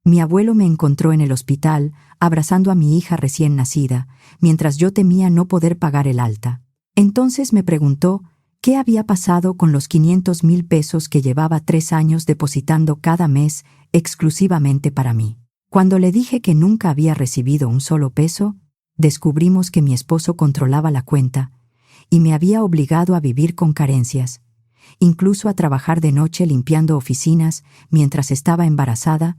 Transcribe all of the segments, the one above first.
Mi abuelo me encontró en el hospital, abrazando a mi hija recién nacida, mientras yo temía no poder pagar el alta. Entonces me preguntó qué había pasado con los 500,000 pesos que llevaba 3 años depositando cada mes exclusivamente para mí. Cuando le dije que nunca había recibido un solo peso, descubrimos que mi esposo controlaba la cuenta y me había obligado a vivir con carencias, incluso a trabajar de noche limpiando oficinas mientras estaba embarazada,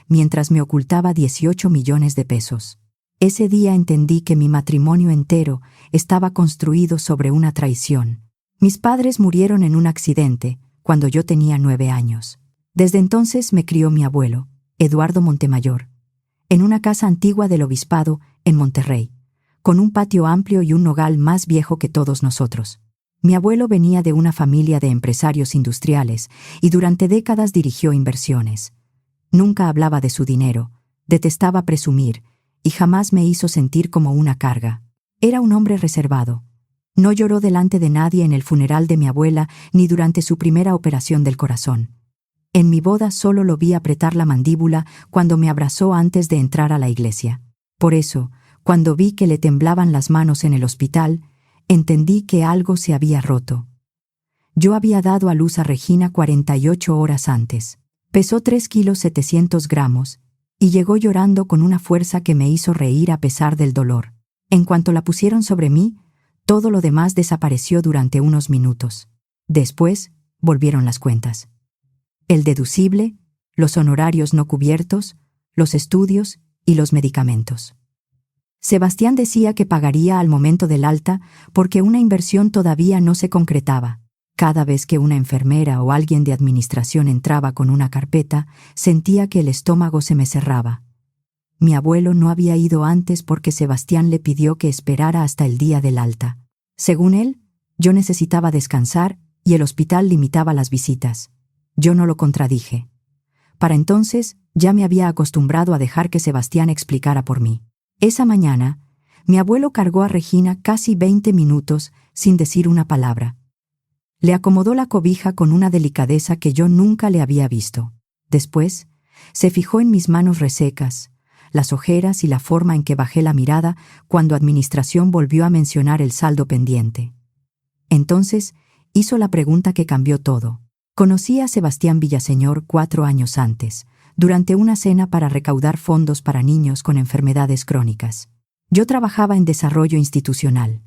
mientras me ocultaba 18 millones de pesos. Ese día entendí que mi matrimonio entero estaba construido sobre una traición. Mis padres murieron en un accidente cuando yo tenía 9 años. Desde entonces me crió mi abuelo, Eduardo Montemayor, en una casa antigua del obispado en Monterrey, con un patio amplio y un nogal más viejo que todos nosotros. Mi abuelo venía de una familia de empresarios industriales y durante décadas dirigió inversiones. Nunca hablaba de su dinero, detestaba presumir y jamás me hizo sentir como una carga. Era un hombre reservado. No lloró delante de nadie en el funeral de mi abuela ni durante su primera operación del corazón. En mi boda solo lo vi apretar la mandíbula cuando me abrazó antes de entrar a la iglesia. Por eso, cuando vi que le temblaban las manos en el hospital, entendí que algo se había roto. Yo había dado a luz a Regina 48 horas antes. Pesó 3 kilos 700 gramos y llegó llorando con una fuerza que me hizo reír a pesar del dolor. En cuanto la pusieron sobre mí, todo lo demás desapareció durante unos minutos. Después, volvieron las cuentas. El deducible, los honorarios no cubiertos, los estudios y los medicamentos. Sebastián decía que pagaría al momento del alta porque una inversión todavía no se concretaba. Cada vez que una enfermera o alguien de administración entraba con una carpeta, sentía que el estómago se me cerraba. Mi abuelo no había ido antes porque Sebastián le pidió que esperara hasta el día del alta. Según él, yo necesitaba descansar y el hospital limitaba las visitas. Yo no lo contradije. Para entonces, ya me había acostumbrado a dejar que Sebastián explicara por mí. Esa mañana, mi abuelo cargó a Regina casi 20 minutos sin decir una palabra. Le acomodó la cobija con una delicadeza que yo nunca le había visto. Después, se fijó en mis manos resecas, las ojeras y la forma en que bajé la mirada cuando administración volvió a mencionar el saldo pendiente. Entonces, hizo la pregunta que cambió todo. Conocí a Sebastián Villaseñor 4 años antes, durante una cena para recaudar fondos para niños con enfermedades crónicas. Yo trabajaba en desarrollo institucional.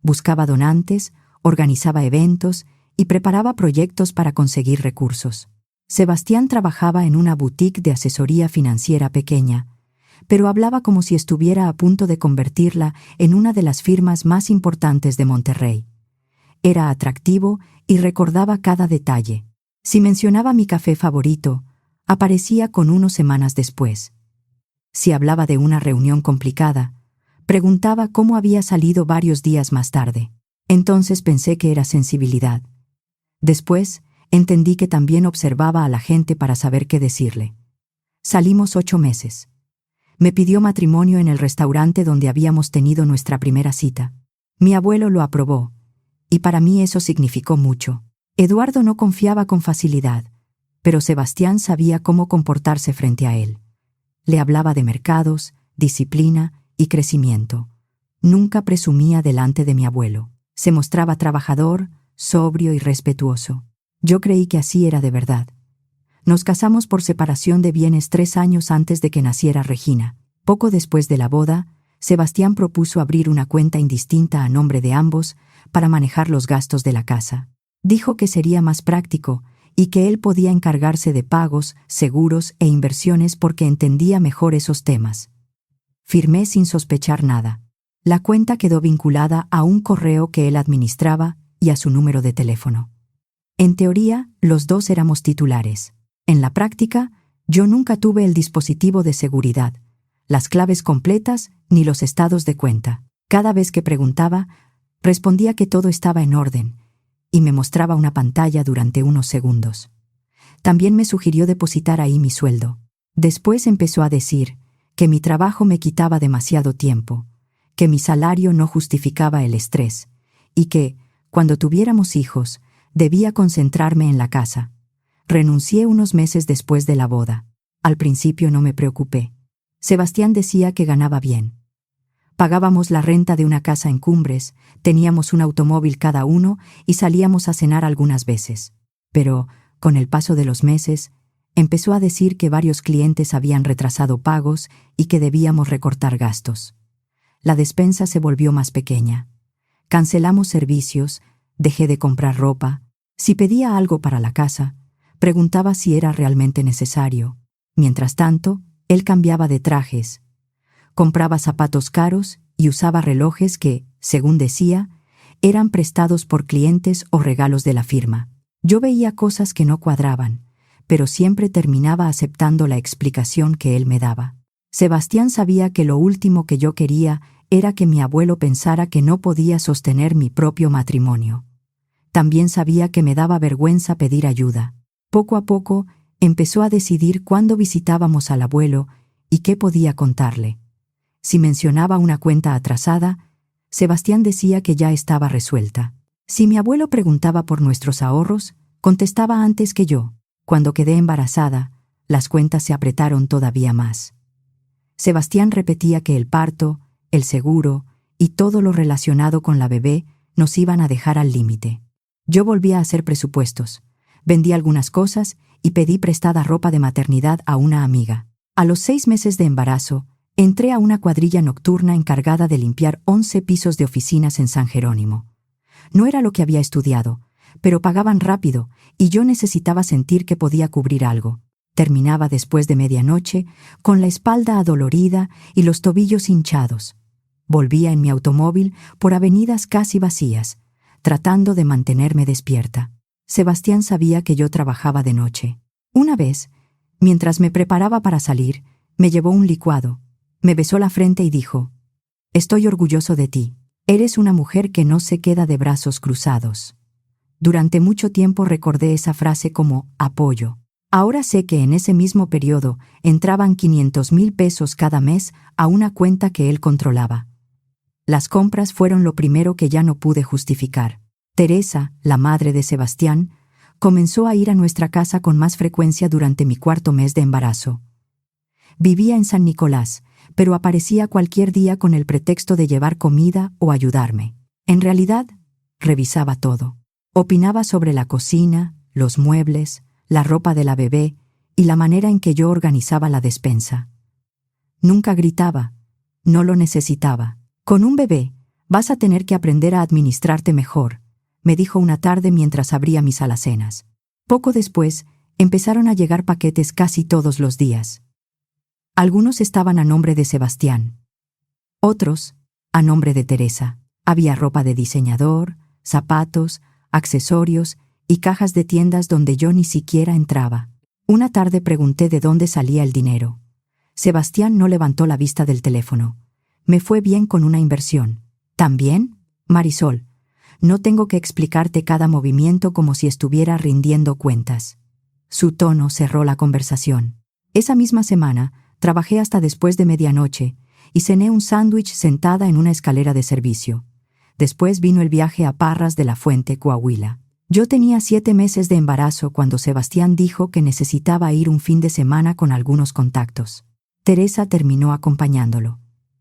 Buscaba donantes, organizaba eventos y preparaba proyectos para conseguir recursos. Sebastián trabajaba en una boutique de asesoría financiera pequeña, pero hablaba como si estuviera a punto de convertirla en una de las firmas más importantes de Monterrey. Era atractivo y recordaba cada detalle. Si mencionaba mi café favorito, aparecía con 1 semanas después. Si hablaba de una reunión complicada, preguntaba cómo había salido varios días más tarde. Entonces pensé que era sensibilidad. Después, entendí que también observaba a la gente para saber qué decirle. Salimos 8 meses. Me pidió matrimonio en el restaurante donde habíamos tenido nuestra primera cita. Mi abuelo lo aprobó, y para mí eso significó mucho. Eduardo no confiaba con facilidad, pero Sebastián sabía cómo comportarse frente a él. Le hablaba de mercados, disciplina y crecimiento. Nunca presumía delante de mi abuelo. Se mostraba trabajador, sobrio y respetuoso. Yo creí que así era de verdad. Nos casamos por separación de bienes 3 años antes de que naciera Regina. Poco después de la boda, Sebastián propuso abrir una cuenta indistinta a nombre de ambos para manejar los gastos de la casa. Dijo que sería más práctico y que él podía encargarse de pagos, seguros e inversiones porque entendía mejor esos temas. Firmé sin sospechar nada. La cuenta quedó vinculada a un correo que él administraba y a su número de teléfono. En teoría, los dos éramos titulares. En la práctica, yo nunca tuve el dispositivo de seguridad, las claves completas ni los estados de cuenta. Cada vez que preguntaba, respondía que todo estaba en orden y me mostraba una pantalla durante unos segundos. También me sugirió depositar ahí mi sueldo. Después empezó a decir que mi trabajo me quitaba demasiado tiempo, que mi salario no justificaba el estrés y que, cuando tuviéramos hijos, debía concentrarme en la casa. Renuncié unos meses después de la boda. Al principio no me preocupé. Sebastián decía que ganaba bien. Pagábamos la renta de una casa en Cumbres, teníamos un automóvil cada uno y salíamos a cenar algunas veces. Pero, con el paso de los meses, empezó a decir que varios clientes habían retrasado pagos y que debíamos recortar gastos. La despensa se volvió más pequeña. Cancelamos servicios, dejé de comprar ropa. Si pedía algo para la casa, preguntaba si era realmente necesario. Mientras tanto, él cambiaba de trajes. Compraba zapatos caros y usaba relojes que, según decía, eran prestados por clientes o regalos de la firma. Yo veía cosas que no cuadraban, pero siempre terminaba aceptando la explicación que él me daba. Sebastián sabía que lo último que yo quería era que mi abuelo pensara que no podía sostener mi propio matrimonio. También sabía que me daba vergüenza pedir ayuda. Poco a poco, empezó a decidir cuándo visitábamos al abuelo y qué podía contarle. Si mencionaba una cuenta atrasada, Sebastián decía que ya estaba resuelta. Si mi abuelo preguntaba por nuestros ahorros, contestaba antes que yo. Cuando quedé embarazada, las cuentas se apretaron todavía más. Sebastián repetía que el parto, el seguro y todo lo relacionado con la bebé nos iban a dejar al límite. Yo volví a hacer presupuestos, vendí algunas cosas y pedí prestada ropa de maternidad a una amiga. A los 6 meses de embarazo, entré a una cuadrilla nocturna encargada de limpiar 11 pisos de oficinas en San Jerónimo. No era lo que había estudiado, pero pagaban rápido y yo necesitaba sentir que podía cubrir algo. Terminaba después de medianoche, con la espalda adolorida y los tobillos hinchados. Volvía en mi automóvil por avenidas casi vacías, tratando de mantenerme despierta. Sebastián sabía que yo trabajaba de noche. Una vez, mientras me preparaba para salir, me llevó un licuado. Me besó la frente y dijo: «Estoy orgulloso de ti. Eres una mujer que no se queda de brazos cruzados». Durante mucho tiempo recordé esa frase como apoyo. Ahora sé que en ese mismo periodo entraban 500,000 pesos cada mes a una cuenta que él controlaba. Las compras fueron lo primero que ya no pude justificar. Teresa, la madre de Sebastián, comenzó a ir a nuestra casa con más frecuencia durante mi 4º mes de embarazo. Vivía en San Nicolás, pero aparecía cualquier día con el pretexto de llevar comida o ayudarme. En realidad, revisaba todo. Opinaba sobre la cocina, los muebles, la ropa de la bebé y la manera en que yo organizaba la despensa. Nunca gritaba, no lo necesitaba. «Con un bebé, vas a tener que aprender a administrarte mejor», me dijo una tarde mientras abría mis alacenas. Poco después, empezaron a llegar paquetes casi todos los días. Algunos estaban a nombre de Sebastián, otros a nombre de Teresa. Había ropa de diseñador, zapatos, accesorios y cajas de tiendas donde yo ni siquiera entraba. Una tarde pregunté de dónde salía el dinero. Sebastián no levantó la vista del teléfono. «Me fue bien con una inversión». «¿También? Marisol, no tengo que explicarte cada movimiento como si estuviera rindiendo cuentas». Su tono cerró la conversación. Esa misma semana, trabajé hasta después de medianoche y cené un sándwich sentada en una escalera de servicio. Después vino el viaje a Parras de la Fuente, Coahuila. Yo tenía 7 meses de embarazo cuando Sebastián dijo que necesitaba ir un fin de semana con algunos contactos. Teresa terminó acompañándolo.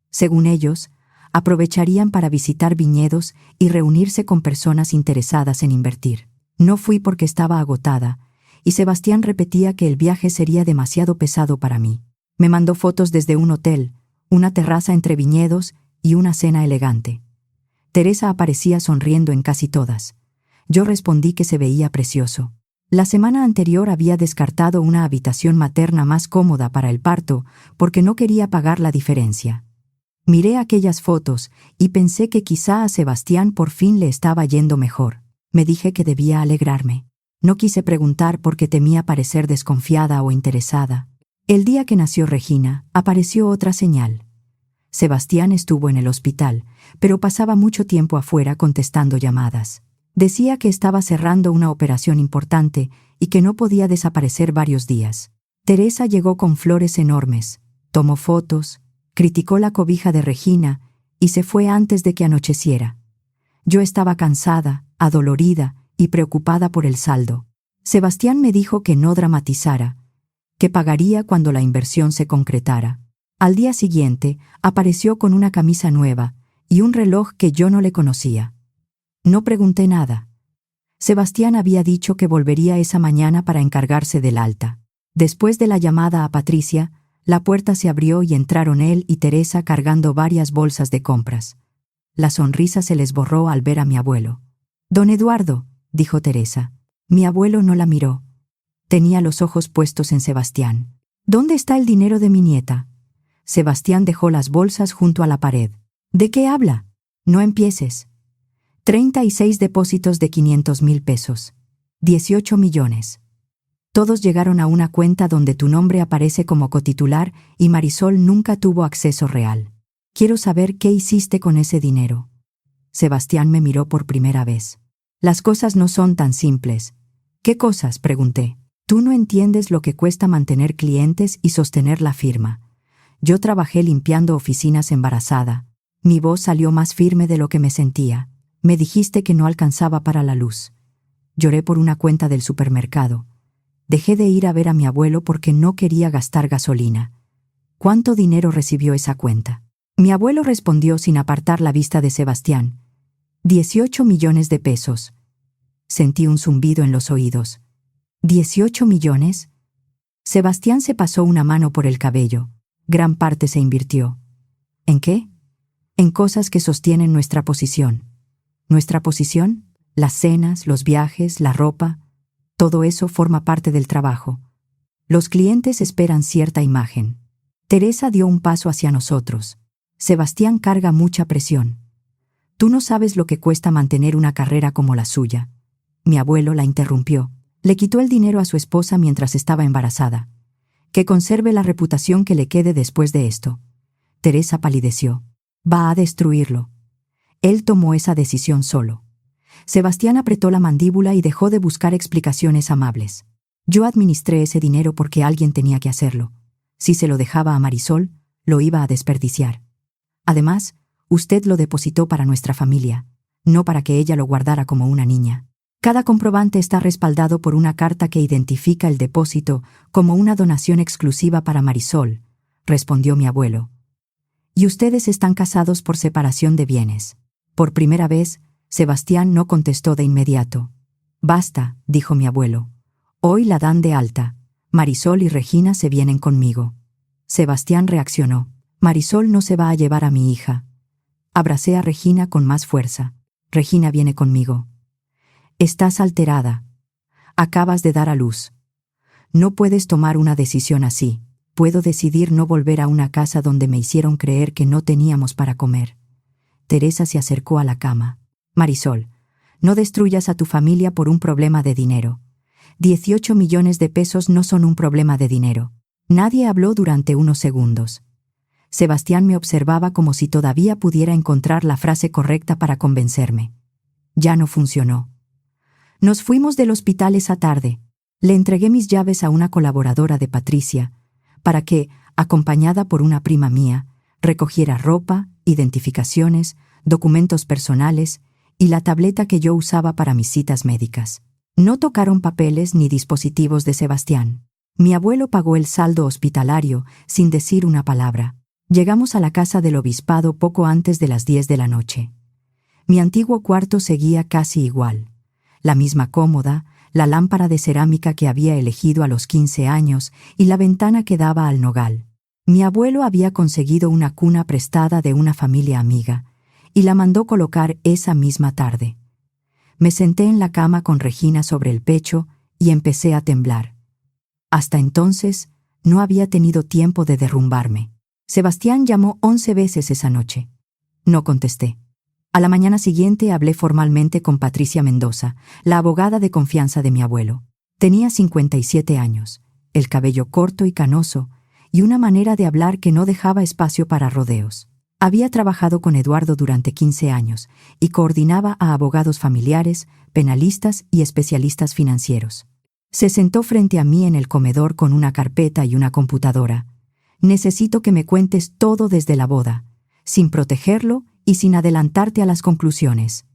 Según ellos, aprovecharían para visitar viñedos y reunirse con personas interesadas en invertir. No fui porque estaba agotada, y Sebastián repetía que el viaje sería demasiado pesado para mí. Me mandó fotos desde un hotel, una terraza entre viñedos y una cena elegante. Teresa aparecía sonriendo en casi todas. Yo respondí que se veía precioso. La semana anterior había descartado una habitación materna más cómoda para el parto porque no quería pagar la diferencia. Miré aquellas fotos y pensé que quizá a Sebastián por fin le estaba yendo mejor. Me dije que debía alegrarme. No quise preguntar porque temía parecer desconfiada o interesada. El día que nació Regina, apareció otra señal. Sebastián estuvo en el hospital, pero pasaba mucho tiempo afuera contestando llamadas. Decía que estaba cerrando una operación importante y que no podía desaparecer varios días. Teresa llegó con flores enormes, tomó fotos, criticó la cobija de Regina y se fue antes de que anocheciera. Yo estaba cansada, adolorida y preocupada por el saldo. Sebastián me dijo que no dramatizara, que pagaría cuando la inversión se concretara. Al día siguiente, apareció con una camisa nueva y un reloj que yo no le conocía. No pregunté nada. Sebastián había dicho que volvería esa mañana para encargarse del alta. Después de la llamada a Patricia, la puerta se abrió y entraron él y Teresa cargando varias bolsas de compras. La sonrisa se les borró al ver a mi abuelo. «Don Eduardo», dijo Teresa. Mi abuelo no la miró. Tenía los ojos puestos en Sebastián. «¿Dónde está el dinero de mi nieta?» Sebastián dejó las bolsas junto a la pared. «¿De qué habla? No empieces. 36 depósitos de 500,000 pesos. 18 millones. Todos llegaron a una cuenta donde tu nombre aparece como cotitular y Marisol nunca tuvo acceso real. Quiero saber qué hiciste con ese dinero». Sebastián me miró por primera vez. «Las cosas no son tan simples». «¿Qué cosas?», pregunté. «Tú no entiendes lo que cuesta mantener clientes y sostener la firma. Yo trabajé limpiando oficinas embarazada». Mi voz salió más firme de lo que me sentía. «Me dijiste que no alcanzaba para la luz. Lloré por una cuenta del supermercado. Dejé de ir a ver a mi abuelo porque no quería gastar gasolina. ¿Cuánto dinero recibió esa cuenta?». Mi abuelo respondió sin apartar la vista de Sebastián. 18 millones de pesos. Sentí un zumbido en los oídos. ¿18 millones? Sebastián se pasó una mano por el cabello. Gran parte se invirtió. ¿En qué? En cosas que sostienen nuestra posición. ¿Nuestra posición? Las cenas, los viajes, la ropa. Todo eso forma parte del trabajo. Los clientes esperan cierta imagen. Teresa dio un paso hacia nosotros. Sebastián carga mucha presión. Tú no sabes lo que cuesta mantener una carrera como la suya. Mi abuelo la interrumpió. Le quitó el dinero a su esposa mientras estaba embarazada. Que conserve la reputación que le quede después de esto. Teresa palideció. Va a destruirlo. Él tomó esa decisión solo. Sebastián apretó la mandíbula y dejó de buscar explicaciones amables. Yo administré ese dinero porque alguien tenía que hacerlo. Si se lo dejaba a Marisol, lo iba a desperdiciar. Además, usted lo depositó para nuestra familia, no para que ella lo guardara como una niña. Cada comprobante está respaldado por una carta que identifica el depósito como una donación exclusiva para Marisol, respondió mi abuelo. Y ustedes están casados por separación de bienes. Por primera vez, Sebastián no contestó de inmediato. Basta, dijo mi abuelo. Hoy la dan de alta. Marisol y Regina se vienen conmigo. Sebastián reaccionó. Marisol no se va a llevar a mi hija. Abracé a Regina con más fuerza. Regina viene conmigo. Estás alterada. Acabas de dar a luz. No puedes tomar una decisión así. Puedo decidir no volver a una casa donde me hicieron creer que no teníamos para comer. Teresa se acercó a la cama. Marisol, no destruyas a tu familia por un problema de dinero. 18 millones de pesos no son un problema de dinero. Nadie habló durante unos segundos. Sebastián me observaba como si todavía pudiera encontrar la frase correcta para convencerme. Ya no funcionó. Nos fuimos del hospital esa tarde. Le entregué mis llaves a una colaboradora de Patricia, para que, acompañada por una prima mía, recogiera ropa, identificaciones, documentos personales y la tableta que yo usaba para mis citas médicas. No tocaron papeles ni dispositivos de Sebastián. Mi abuelo pagó el saldo hospitalario sin decir una palabra. Llegamos a la casa del obispado poco antes de las 10 de la noche. Mi antiguo cuarto seguía casi igual. La misma cómoda, la lámpara de cerámica que había elegido a los 15 años y la ventana que daba al nogal. Mi abuelo había conseguido una cuna prestada de una familia amiga y la mandó colocar esa misma tarde. Me senté en la cama con Regina sobre el pecho y empecé a temblar. Hasta entonces, no había tenido tiempo de derrumbarme. Sebastián llamó 11 veces esa noche. No contesté. A la mañana siguiente hablé formalmente con Patricia Mendoza, la abogada de confianza de mi abuelo. Tenía 57 años, el cabello corto y canoso, y una manera de hablar que no dejaba espacio para rodeos. Había trabajado con Eduardo durante 15 años y coordinaba a abogados familiares, penalistas y especialistas financieros. Se sentó frente a mí en el comedor con una carpeta y una computadora. Necesito que me cuentes todo desde la boda, sin protegerlo y sin adelantarte a las conclusiones.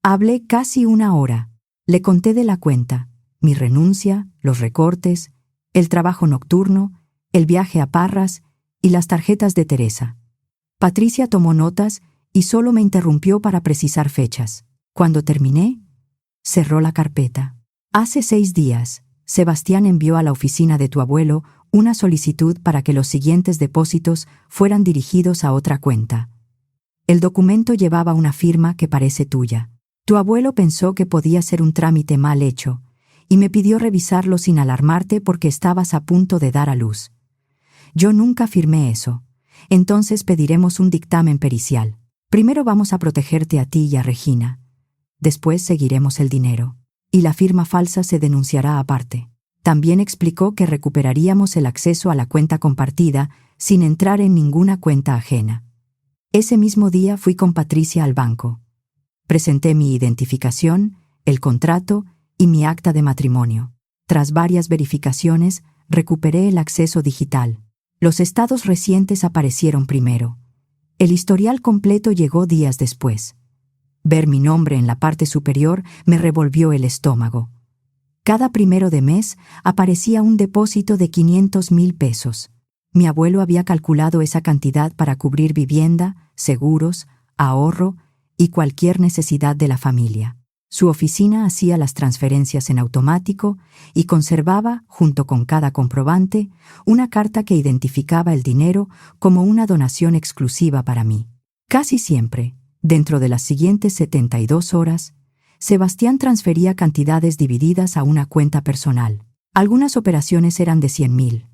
Hablé casi una hora. Le conté de la cuenta, mi renuncia, los recortes, el trabajo nocturno, el viaje a Parras y las tarjetas de Teresa. Patricia tomó notas y solo me interrumpió para precisar fechas. Cuando terminé, cerró la carpeta. Hace 6 días, Sebastián envió a la oficina de tu abuelo una solicitud para que los siguientes depósitos fueran dirigidos a otra cuenta. El documento llevaba una firma que parece tuya. Tu abuelo pensó que podía ser un trámite mal hecho y me pidió revisarlo sin alarmarte porque estabas a punto de dar a luz. Yo nunca firmé eso. Entonces pediremos un dictamen pericial. Primero vamos a protegerte a ti y a Regina. Después seguiremos el dinero. Y la firma falsa se denunciará aparte. También explicó que recuperaríamos el acceso a la cuenta compartida sin entrar en ninguna cuenta ajena. Ese mismo día fui con Patricia al banco. Presenté mi identificación, el contrato y mi acta de matrimonio. Tras varias verificaciones, recuperé el acceso digital. Los estados recientes aparecieron primero. El historial completo llegó días después. Ver mi nombre en la parte superior me revolvió el estómago. Cada 1 de mes aparecía un depósito de 500,000 pesos. Mi abuelo había calculado esa cantidad para cubrir vivienda, seguros, ahorro y cualquier necesidad de la familia. Su oficina hacía las transferencias en automático y conservaba, junto con cada comprobante, una carta que identificaba el dinero como una donación exclusiva para mí. Casi siempre, dentro de las siguientes 72 horas, Sebastián transfería cantidades divididas a una cuenta personal. Algunas operaciones eran de 100,000,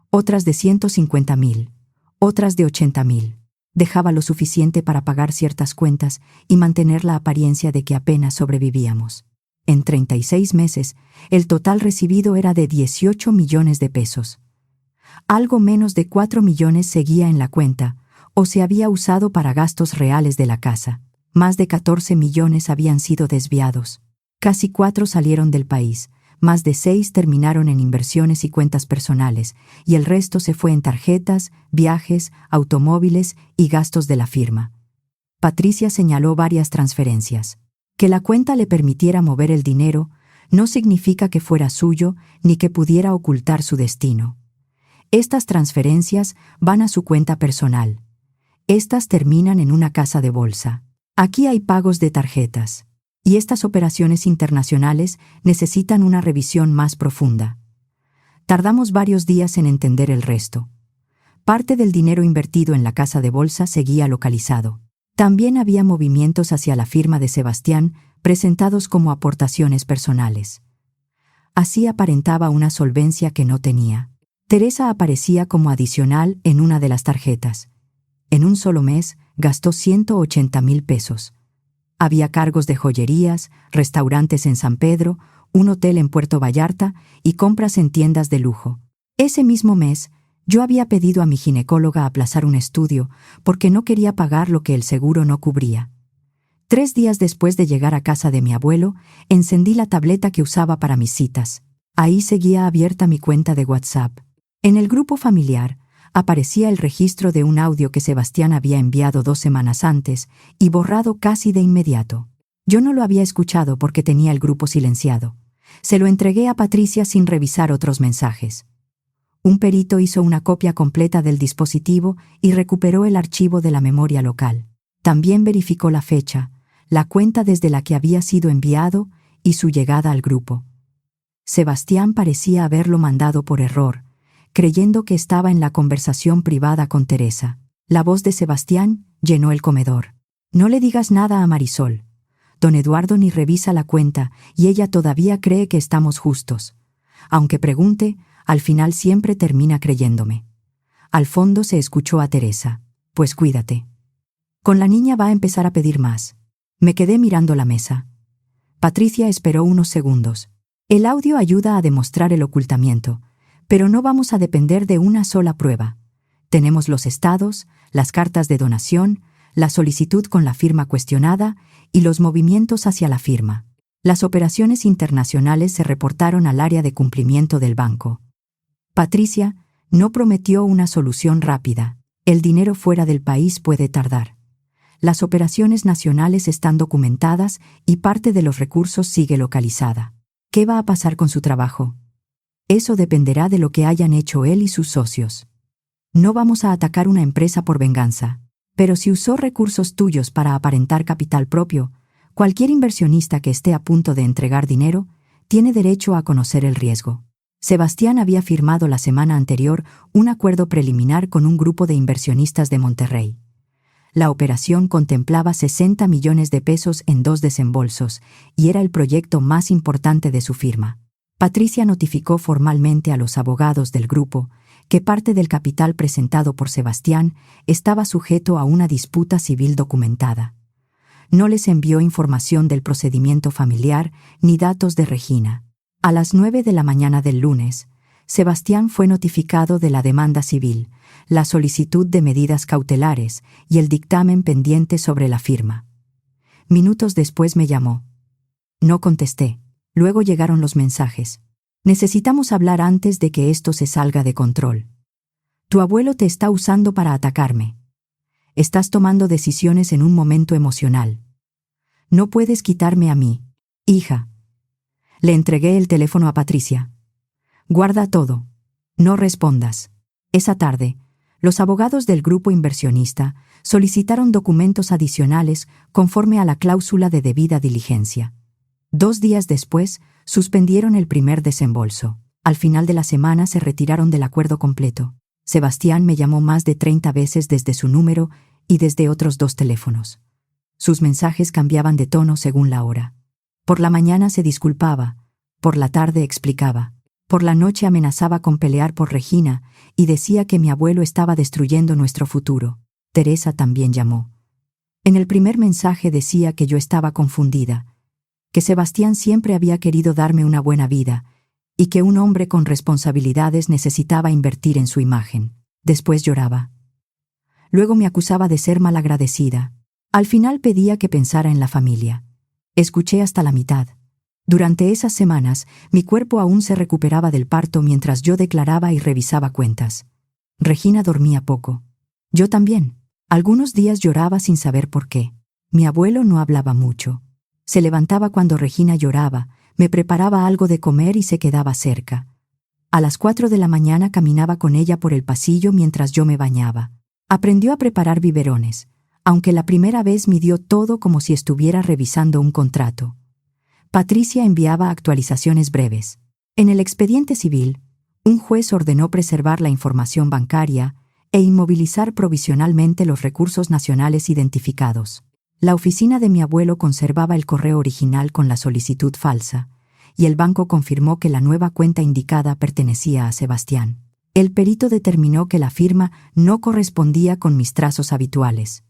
otras de 150,000, otras de 80,000. Dejaba lo suficiente para pagar ciertas cuentas y mantener la apariencia de que apenas sobrevivíamos. En 36 meses, el total recibido era de 18 millones de pesos. Algo menos de 4 millones seguía en la cuenta o se había usado para gastos reales de la casa. Más de 14 millones habían sido desviados. Casi 4 salieron del país, más de 6 terminaron en inversiones y cuentas personales, y el resto se fue en tarjetas, viajes, automóviles y gastos de la firma. Patricia señaló varias transferencias. Que la cuenta le permitiera mover el dinero no significa que fuera suyo ni que pudiera ocultar su destino. Estas transferencias van a su cuenta personal. Estas terminan en una casa de bolsa. Aquí hay pagos de tarjetas, y estas operaciones internacionales necesitan una revisión más profunda. Tardamos varios días en entender el resto. Parte del dinero invertido en la casa de bolsa seguía localizado. También había movimientos hacia la firma de Sebastián presentados como aportaciones personales. Así aparentaba una solvencia que no tenía. Teresa aparecía como adicional en una de las tarjetas. En un solo mes gastó 180,000 pesos. Había cargos de joyerías, restaurantes en San Pedro, un hotel en Puerto Vallarta y compras en tiendas de lujo. Ese mismo mes, yo había pedido a mi ginecóloga aplazar un estudio porque no quería pagar lo que el seguro no cubría. 3 días después de llegar a casa de mi abuelo, encendí la tableta que usaba para mis citas. Ahí seguía abierta mi cuenta de WhatsApp. En el grupo familiar, aparecía el registro de un audio que Sebastián había enviado 2 semanas antes y borrado casi de inmediato. Yo no lo había escuchado porque tenía el grupo silenciado. Se lo entregué a Patricia sin revisar otros mensajes. Un perito hizo una copia completa del dispositivo y recuperó el archivo de la memoria local. También verificó la fecha, la cuenta desde la que había sido enviado y su llegada al grupo. Sebastián parecía haberlo mandado por error, creyendo que estaba en la conversación privada con Teresa. La voz de Sebastián llenó el comedor. No le digas nada a Marisol. Don Eduardo ni revisa la cuenta y ella todavía cree que estamos justos. Aunque pregunte, al final siempre termina creyéndome. Al fondo se escuchó a Teresa. Pues cuídate. Con la niña va a empezar a pedir más. Me quedé mirando la mesa. Patricia esperó unos segundos. El audio ayuda a demostrar el ocultamiento, pero no vamos a depender de una sola prueba. Tenemos los estados, las cartas de donación, la solicitud con la firma cuestionada y los movimientos hacia la firma. Las operaciones internacionales se reportaron al área de cumplimiento del banco. Patricia no prometió una solución rápida. El dinero fuera del país puede tardar. Las operaciones nacionales están documentadas y parte de los recursos sigue localizada. ¿Qué va a pasar con su trabajo? Eso dependerá de lo que hayan hecho él y sus socios. No vamos a atacar una empresa por venganza. Pero si usó recursos tuyos para aparentar capital propio, cualquier inversionista que esté a punto de entregar dinero tiene derecho a conocer el riesgo. Sebastián había firmado la semana anterior un acuerdo preliminar con un grupo de inversionistas de Monterrey. La operación contemplaba 60 millones de pesos en 2 desembolsos y era el proyecto más importante de su firma. Patricia notificó formalmente a los abogados del grupo que parte del capital presentado por Sebastián estaba sujeto a una disputa civil documentada. No les envió información del procedimiento familiar ni datos de Regina. A las 9 de la mañana del lunes, Sebastián fue notificado de la demanda civil, la solicitud de medidas cautelares y el dictamen pendiente sobre la firma. Minutos después me llamó. No contesté. Luego llegaron los mensajes. Necesitamos hablar antes de que esto se salga de control. Tu abuelo te está usando para atacarme. Estás tomando decisiones en un momento emocional. No puedes quitarme a mí, hija. Le entregué el teléfono a Patricia. Guarda todo. No respondas. Esa tarde, los abogados del grupo inversionista solicitaron documentos adicionales conforme a la cláusula de debida diligencia. 2 días después, suspendieron el primer desembolso. Al final de la semana se retiraron del acuerdo completo. Sebastián me llamó más de 30 veces desde su número y desde otros 2 teléfonos. Sus mensajes cambiaban de tono según la hora. Por la mañana se disculpaba, por la tarde explicaba, por la noche amenazaba con pelear por Regina y decía que mi abuelo estaba destruyendo nuestro futuro. Teresa también llamó. En el primer mensaje decía que yo estaba confundida, que Sebastián siempre había querido darme una buena vida y que un hombre con responsabilidades necesitaba invertir en su imagen. Después lloraba. Luego me acusaba de ser malagradecida. Al final pedía que pensara en la familia. Escuché hasta la mitad. Durante esas semanas, mi cuerpo aún se recuperaba del parto mientras yo declaraba y revisaba cuentas. Regina dormía poco. Yo también. Algunos días lloraba sin saber por qué. Mi abuelo no hablaba mucho. Se levantaba cuando Regina lloraba, me preparaba algo de comer y se quedaba cerca. A las 4 de la mañana caminaba con ella por el pasillo mientras yo me bañaba. Aprendió a preparar biberones, aunque la primera vez midió todo como si estuviera revisando un contrato. Patricia enviaba actualizaciones breves. En el expediente civil, un juez ordenó preservar la información bancaria e inmovilizar provisionalmente los recursos nacionales identificados. La oficina de mi abuelo conservaba el correo original con la solicitud falsa, y el banco confirmó que la nueva cuenta indicada pertenecía a Sebastián. El perito determinó que la firma no correspondía con mis trazos habituales.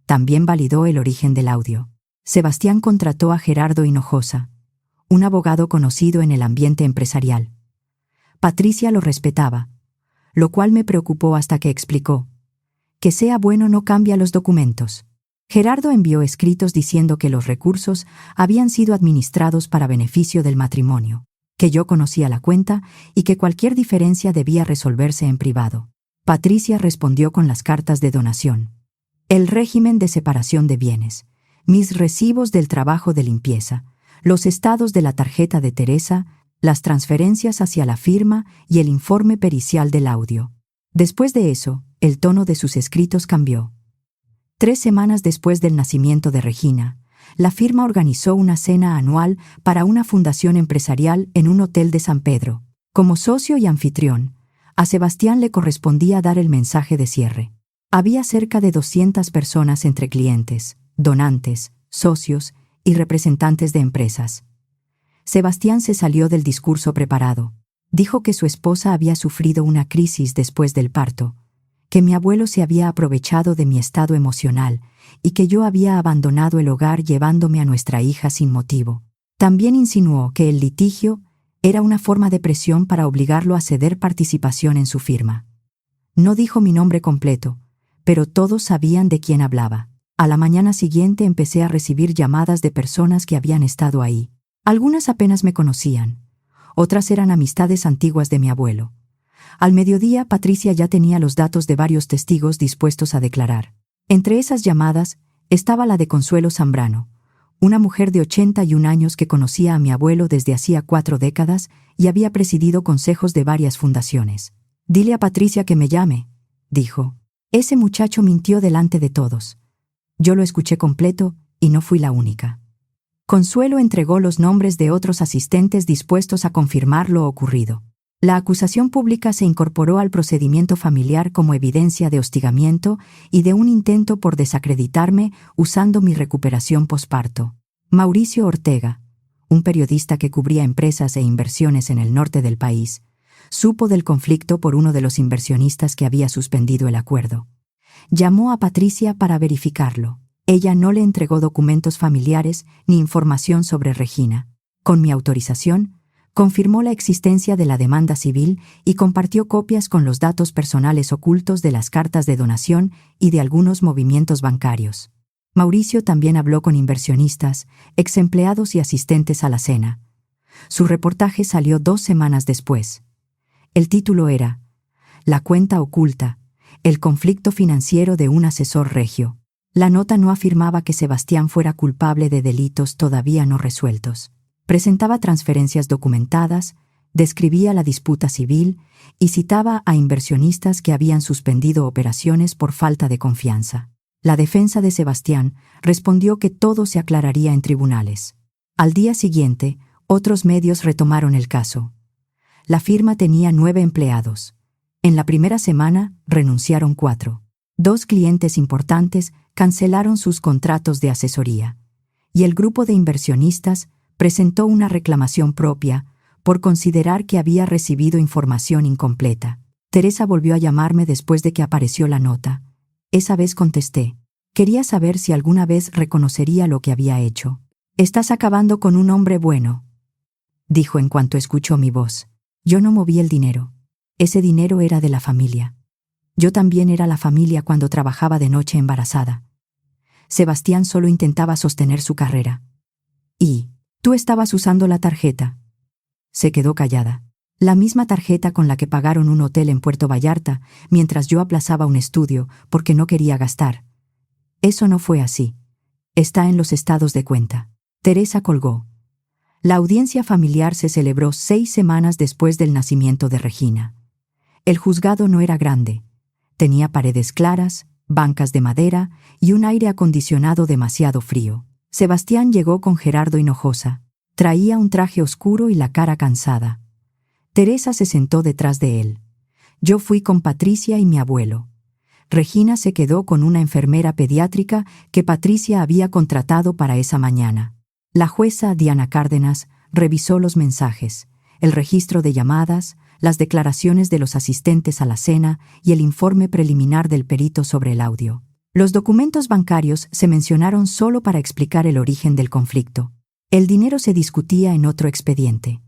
También validó el origen del audio. Sebastián contrató a Gerardo Hinojosa, un abogado conocido en el ambiente empresarial. Patricia lo respetaba, lo cual me preocupó hasta que explicó: que sea bueno no cambia los documentos. Gerardo envió escritos diciendo que los recursos habían sido administrados para beneficio del matrimonio, que yo conocía la cuenta y que cualquier diferencia debía resolverse en privado. Patricia respondió con las cartas de donación, el régimen de separación de bienes, mis recibos del trabajo de limpieza, los estados de la tarjeta de Teresa, las transferencias hacia la firma y el informe pericial del audio. Después de eso, el tono de sus escritos cambió. 3 semanas después del nacimiento de Regina, la firma organizó una cena anual para una fundación empresarial en un hotel de San Pedro. Como socio y anfitrión, a Sebastián le correspondía dar el mensaje de cierre. Había cerca de 200 personas entre clientes, donantes, socios y representantes de empresas. Sebastián se salió del discurso preparado. Dijo que su esposa había sufrido una crisis después del parto, que mi abuelo se había aprovechado de mi estado emocional y que yo había abandonado el hogar llevándome a nuestra hija sin motivo. También insinuó que el litigio era una forma de presión para obligarlo a ceder participación en su firma. No dijo mi nombre completo, pero todos sabían de quién hablaba. A la mañana siguiente empecé a recibir llamadas de personas que habían estado ahí. Algunas apenas me conocían, otras eran amistades antiguas de mi abuelo. Al mediodía, Patricia ya tenía los datos de varios testigos dispuestos a declarar. Entre esas llamadas estaba la de Consuelo Zambrano, una mujer de 81 años que conocía a mi abuelo desde hacía 4 décadas y había presidido consejos de varias fundaciones. «Dile a Patricia que me llame», dijo. Ese muchacho mintió delante de todos. Yo lo escuché completo y no fui la única. Consuelo entregó los nombres de otros asistentes dispuestos a confirmar lo ocurrido. La acusación pública se incorporó al procedimiento familiar como evidencia de hostigamiento y de un intento por desacreditarme usando mi recuperación posparto. Mauricio Ortega, un periodista que cubría empresas e inversiones en el norte del país, supo del conflicto por uno de los inversionistas que había suspendido el acuerdo. Llamó a Patricia para verificarlo. Ella no le entregó documentos familiares ni información sobre Regina. Con mi autorización, confirmó la existencia de la demanda civil y compartió copias con los datos personales ocultos de las cartas de donación y de algunos movimientos bancarios. Mauricio también habló con inversionistas, exempleados y asistentes a la cena. Su reportaje salió 2 semanas después. El título era «La cuenta oculta, el conflicto financiero de un asesor regio». La nota no afirmaba que Sebastián fuera culpable de delitos todavía no resueltos. Presentaba transferencias documentadas, describía la disputa civil y citaba a inversionistas que habían suspendido operaciones por falta de confianza. La defensa de Sebastián respondió que todo se aclararía en tribunales. Al día siguiente, otros medios retomaron el caso. La firma tenía 9 empleados. En la primera semana renunciaron 4. 2 clientes importantes cancelaron sus contratos de asesoría, y el grupo de inversionistas presentó una reclamación propia por considerar que había recibido información incompleta. Teresa volvió a llamarme después de que apareció la nota. Esa vez contesté. Quería saber si alguna vez reconocería lo que había hecho. «Estás acabando con un hombre bueno», dijo en cuanto escuchó mi voz. Yo no moví el dinero. Ese dinero era de la familia. Yo también era la familia cuando trabajaba de noche embarazada. Sebastián solo intentaba sostener su carrera. «¿Y tú estabas usando la tarjeta?» Se quedó callada. La misma tarjeta con la que pagaron un hotel en Puerto Vallarta mientras yo aplazaba un estudio porque no quería gastar. Eso no fue así. Está en los estados de cuenta. Teresa colgó. La audiencia familiar se celebró 6 semanas después del nacimiento de Regina. El juzgado no era grande. Tenía paredes claras, bancas de madera y un aire acondicionado demasiado frío. Sebastián llegó con Gerardo Hinojosa. Traía un traje oscuro y la cara cansada. Teresa se sentó detrás de él. Yo fui con Patricia y mi abuelo. Regina se quedó con una enfermera pediátrica que Patricia había contratado para esa mañana. La jueza Diana Cárdenas revisó los mensajes, el registro de llamadas, las declaraciones de los asistentes a la cena y el informe preliminar del perito sobre el audio. Los documentos bancarios se mencionaron solo para explicar el origen del conflicto. El dinero se discutía en otro expediente.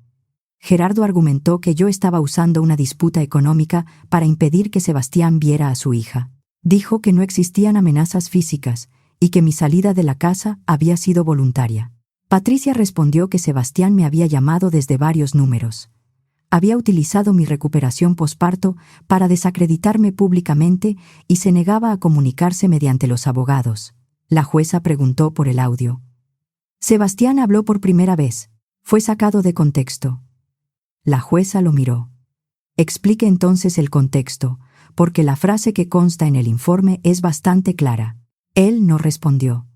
Gerardo argumentó que yo estaba usando una disputa económica para impedir que Sebastián viera a su hija. Dijo que no existían amenazas físicas y que mi salida de la casa había sido voluntaria. Patricia respondió que Sebastián me había llamado desde varios números. Había utilizado mi recuperación posparto para desacreditarme públicamente y se negaba a comunicarse mediante los abogados. La jueza preguntó por el audio. Sebastián habló por primera vez. Fue sacado de contexto. La jueza lo miró. Explique entonces el contexto, porque la frase que consta en el informe es bastante clara. Él no respondió.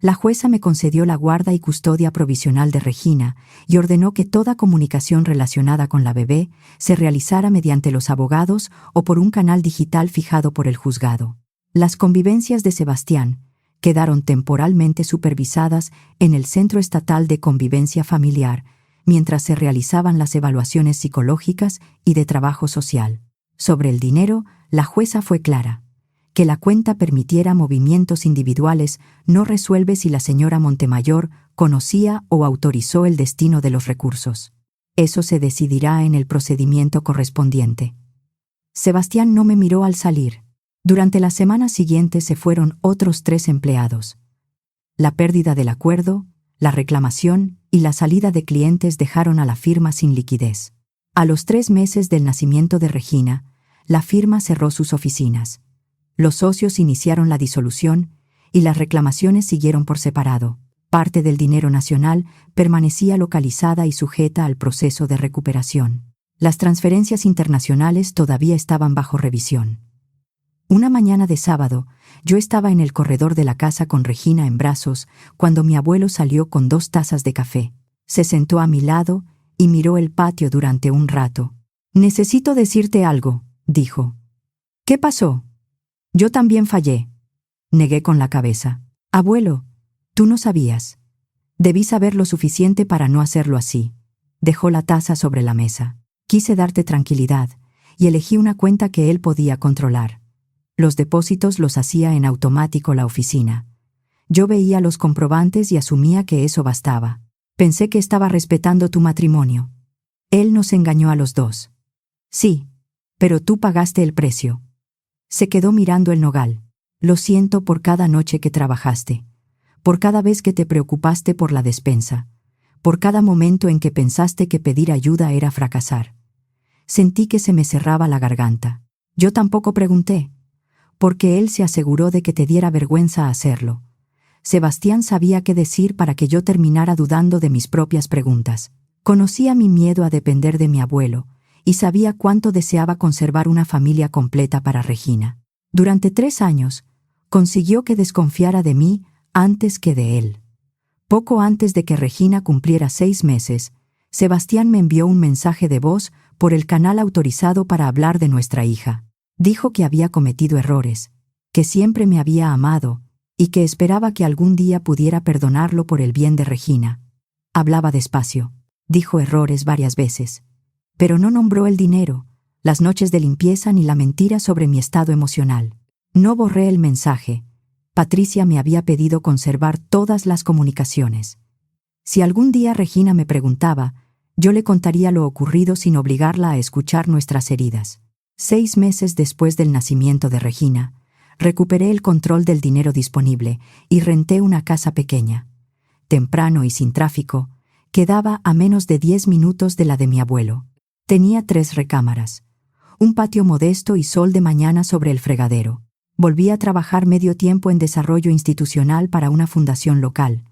La jueza me concedió la guarda y custodia provisional de Regina y ordenó que toda comunicación relacionada con la bebé se realizara mediante los abogados o por un canal digital fijado por el juzgado. Las convivencias de Sebastián quedaron temporalmente supervisadas en el Centro Estatal de Convivencia Familiar mientras se realizaban las evaluaciones psicológicas y de trabajo social. Sobre el dinero, la jueza fue clara. Que la cuenta permitiera movimientos individuales no resuelve si la señora Montemayor conocía o autorizó el destino de los recursos. Eso se decidirá en el procedimiento correspondiente. Sebastián no me miró al salir. Durante las semanas siguientes se fueron otros 3 empleados. La pérdida del acuerdo, la reclamación y la salida de clientes dejaron a la firma sin liquidez. A los 3 meses del nacimiento de Regina, la firma cerró sus oficinas. Los socios iniciaron la disolución y las reclamaciones siguieron por separado. Parte del dinero nacional permanecía localizada y sujeta al proceso de recuperación. Las transferencias internacionales todavía estaban bajo revisión. Una mañana de sábado, yo estaba en el corredor de la casa con Regina en brazos cuando mi abuelo salió con 2 tazas de café. Se sentó a mi lado y miró el patio durante un rato. «Necesito decirte algo», dijo. «¿Qué pasó?» «Yo también fallé», negué con la cabeza. «Abuelo, tú no sabías. Debí saber lo suficiente para no hacerlo así». Dejó la taza sobre la mesa. «Quise darte tranquilidad y elegí una cuenta que él podía controlar. Los depósitos los hacía en automático la oficina. Yo veía los comprobantes y asumía que eso bastaba. Pensé que estaba respetando tu matrimonio. Él nos engañó a los 2. Sí, pero tú pagaste el precio». Se quedó mirando el nogal. «Lo siento por cada noche que trabajaste, por cada vez que te preocupaste por la despensa, por cada momento en que pensaste que pedir ayuda era fracasar». Sentí que se me cerraba la garganta. Yo tampoco pregunté, porque él se aseguró de que te diera vergüenza hacerlo. Sebastián sabía qué decir para que yo terminara dudando de mis propias preguntas. Conocía mi miedo a depender de mi abuelo, y sabía cuánto deseaba conservar una familia completa para Regina. Durante 3 años, consiguió que desconfiara de mí antes que de él. Poco antes de que Regina cumpliera 6 meses, Sebastián me envió un mensaje de voz por el canal autorizado para hablar de nuestra hija. Dijo que había cometido errores, que siempre me había amado y que esperaba que algún día pudiera perdonarlo por el bien de Regina. Hablaba despacio. Dijo errores varias veces, pero no nombró el dinero, las noches de limpieza ni la mentira sobre mi estado emocional. No borré el mensaje. Patricia me había pedido conservar todas las comunicaciones. Si algún día Regina me preguntaba, yo le contaría lo ocurrido sin obligarla a escuchar nuestras heridas. 6 meses después del nacimiento de Regina, recuperé el control del dinero disponible y renté una casa pequeña. Temprano y sin tráfico, quedaba a menos de 10 minutos de la de mi abuelo. Tenía 3 recámaras, un patio modesto y sol de mañana sobre el fregadero. Volví a trabajar medio tiempo en desarrollo institucional para una fundación local.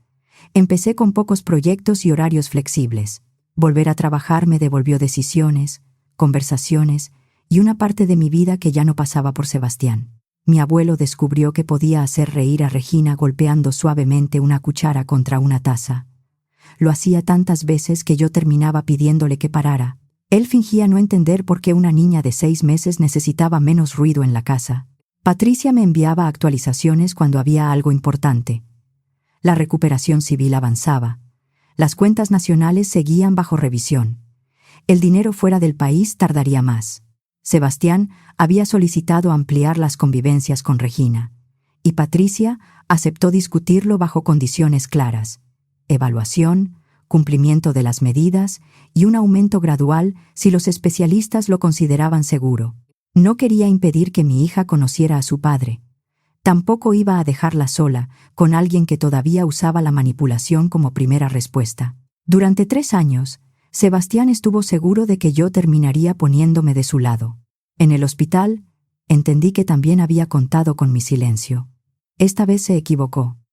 Empecé con pocos proyectos y horarios flexibles. Volver a trabajar me devolvió decisiones, conversaciones y una parte de mi vida que ya no pasaba por Sebastián. Mi abuelo descubrió que podía hacer reír a Regina golpeando suavemente una cuchara contra una taza. Lo hacía tantas veces que yo terminaba pidiéndole que parara. Él fingía no entender por qué una niña de 6 meses necesitaba menos ruido en la casa. Patricia me enviaba actualizaciones cuando había algo importante. La recuperación civil avanzaba. Las cuentas nacionales seguían bajo revisión. El dinero fuera del país tardaría más. Sebastián había solicitado ampliar las convivencias con Regina, y Patricia aceptó discutirlo bajo condiciones claras: evaluación, cumplimiento de las medidas y un aumento gradual si los especialistas lo consideraban seguro. No quería impedir que mi hija conociera a su padre. Tampoco iba a dejarla sola con alguien que todavía usaba la manipulación como primera respuesta. Durante 3 años, Sebastián estuvo seguro de que yo terminaría poniéndome de su lado. En el hospital, entendí que también había contado con mi silencio. Esta vez se equivocó.